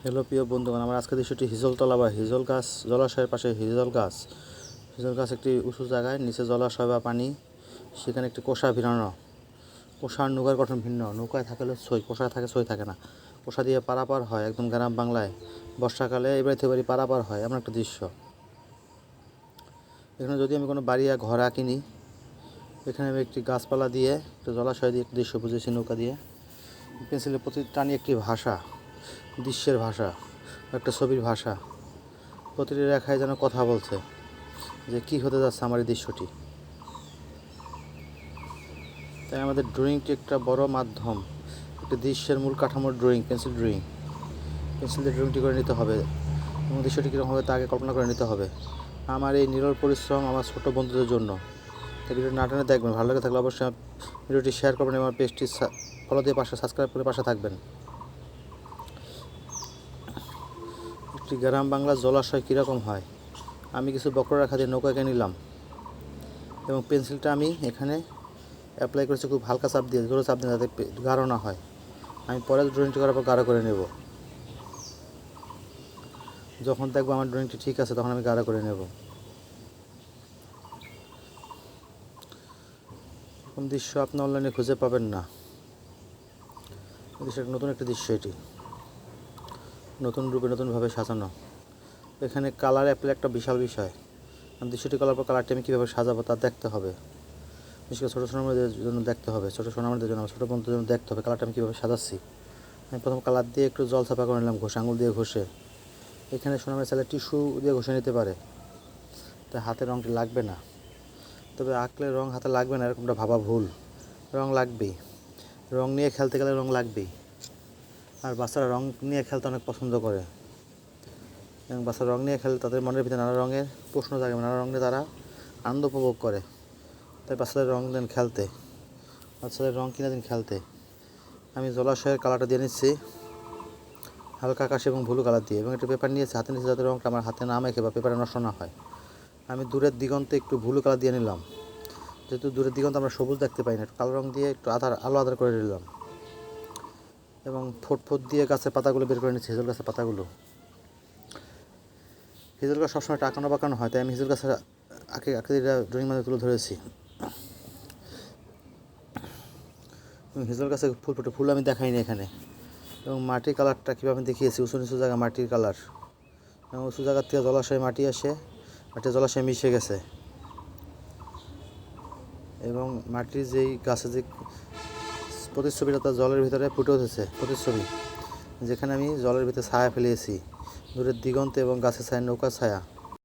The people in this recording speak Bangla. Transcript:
হ্যালো প্রিয় বন্ধুগণ, আমার আজকের দৃশ্যটি হিজলতলা বা হিজল গাছ জলাশয়ের পাশে হিজল গাছ। হিজল গাছ একটি উঁচু জায়গায়, নিচে জলাশয় বা পানি, সেখানে একটি কোষা ভিড়ানো। কোষার নৌকার গঠন ভিন্ন, নৌকায় থাকলে সই, কোষায় থাকে সই থাকে না। কোষা দিয়ে পারাপার হয় একদম গ্রাম বাংলায়, বর্ষাকালে এবারে থেকে বাড়ি পারাপার হয়, এমন একটা দৃশ্য। এখানে যদি আমি কোনো বাড়ি আর ঘর আঁকিনি, এখানে আমি একটি গাছপালা দিয়ে, একটা জলাশয় দিয়ে একটি দৃশ্য বুঝেছি নৌকা দিয়ে। পেন্সিলের প্রতি টানি একটি ভাষা, দৃশ্যের ভাষা, একটা ছবির ভাষা, প্রতিটি রেখায় যেন কথা বলছে যে কী হতে যাচ্ছে আমার এই দৃশ্যটি। তাই আমাদের ড্রয়িংটি একটা বড় মাধ্যম, একটি দৃশ্যের মূল কাঠামোর ড্রয়িং, পেন্সিল ড্রয়িং। পেন্সিল দিয়ে ড্রয়িংটি করে নিতে হবে এবং দৃশ্যটি কীরকম হবে তা আগে কল্পনা করে নিতে হবে। আমার এই নিরল পরিশ্রম আমার ছোটো বন্ধুদের জন্য। তাই ভিডিওটি না টেনে দেখবেন, ভালো লাগে থাকলে অবশ্যই ভিডিওটি শেয়ার করবেন এবং পেজটি ফলো দিয়ে পাশে সাবস্ক্রাইব করে পাশে থাকবেন। একটি গ্রাম বাংলার জলাশয় কীরকম হয়, আমি কিছু বক্ররেখা দিয়ে নৌকা এঁকে নিলাম এবং পেন্সিলটা আমি এখানে অ্যাপ্লাই করেছি খুব হালকা চাপ দিয়ে, জোরে চাপ দিয়ে, যাতে গাঢ় না হয়। আমি পরে ড্রয়িংটি করার পর গাঢ় করে নেব। যখন দেখবো আমার ড্রয়িংটি ঠিক আছে তখন আমি গাঢ় করে নেব। এরকম দৃশ্য আপনি অনলাইনে খুঁজে পাবেন না। দৃশ্যের নতুন একটি দৃশ্য, এটি নতুন রূপে নতুনভাবে সাজানো। এখানে কালার অ্যাপ্লাই একটা বিশাল বিষয়। দৃশ্যটি করার পর কালারটি আমি কীভাবে সাজাবো তা দেখতে হবে। বিশেষ করে ছোটো সোনামণিদের জন্য দেখতে হবে, ছোটো সোনামণিদের জন্য, ছোটো বন্ধুদের জন্য দেখতে হবে কালারটা আমি কীভাবে সাজাচ্ছি। আমি প্রথম কালার দিয়ে একটু জল ছাপা করে নিলাম, ঘষে, আঙুল দিয়ে ঘষে। এখানে সোনামণি চাইলে টিস্যু দিয়ে ঘষে নিতে পারে, তাই হাতের রঙটি লাগবে না। তবে আঁকলে রঙ হাতে লাগবে না এরকমটা ভাবা ভুল। রঙ লাগবেই, রঙ নিয়ে খেলতে গেলে রঙ লাগবেই। আর বাচ্চারা রঙ নিয়ে খেলতে অনেক পছন্দ করে এবং বাচ্চারা রঙ নিয়ে খেলে তাদের মনের ভিতরে নানা রঙের প্রশ্ন জাগে, নানা রঙে তারা আনন্দ উপভোগ করে। তাই বাচ্চাদের রঙ দেন খেলতে, বাচ্চাদের রঙ কিনে দিন খেলতে। আমি জলাশয়ের কালারটা দিয়ে নিচ্ছি হালকা আকাশি এবং ব্লু কালার দিয়ে, এবং একটা পেপার নিয়েছি হাতে নিচ্ছি যাতে রঙটা আমার হাতে না মেখে বা পেপারে নষ্ট না হয়। আমি দূরের দিগন্তে একটু ব্লু কালার দিয়ে নিলাম, যেহেতু দূরের দিগন্তে আমরা সবুজ দেখতে পাই না, একটু কালো রঙ দিয়ে একটু আলো আধার করে নিলাম এবং ফোট দিয়ে গাছের পাতাগুলো বের করে নিচ্ছি, হিজল গাছের পাতাগুলো। হিজল গাছ সবসময় আঁকানো বাঁকানো হয়, তাই আমি হিজল গাছের আকৃতিটা ড্রয়িং মাঝে তুলে ধরেছি। হিজল গাছে ফুল ফোটে, ফুল আমি দেখাইনি এখানে। এবং মাটির কালারটা কীভাবে দেখিয়েছি, উঁচু নিচু জায়গা মাটির কালার, এবং উঁচু জায়গার থেকে জলাশয়ে মাটি আসে, মাটি জলাশয়ে মিশে গেছে এবং মাটির যেই গাছে যে প্রতিচ্ছবিটা তার জলের ভিতরে ফুটে উঠেছে, প্রতিচ্ছবি যেখানে আমি জলের ভিতরে ছায়া ফেলিয়েছি, দূরের দিগন্তে এবং গাছের ছায়া, নৌকার ছায়া।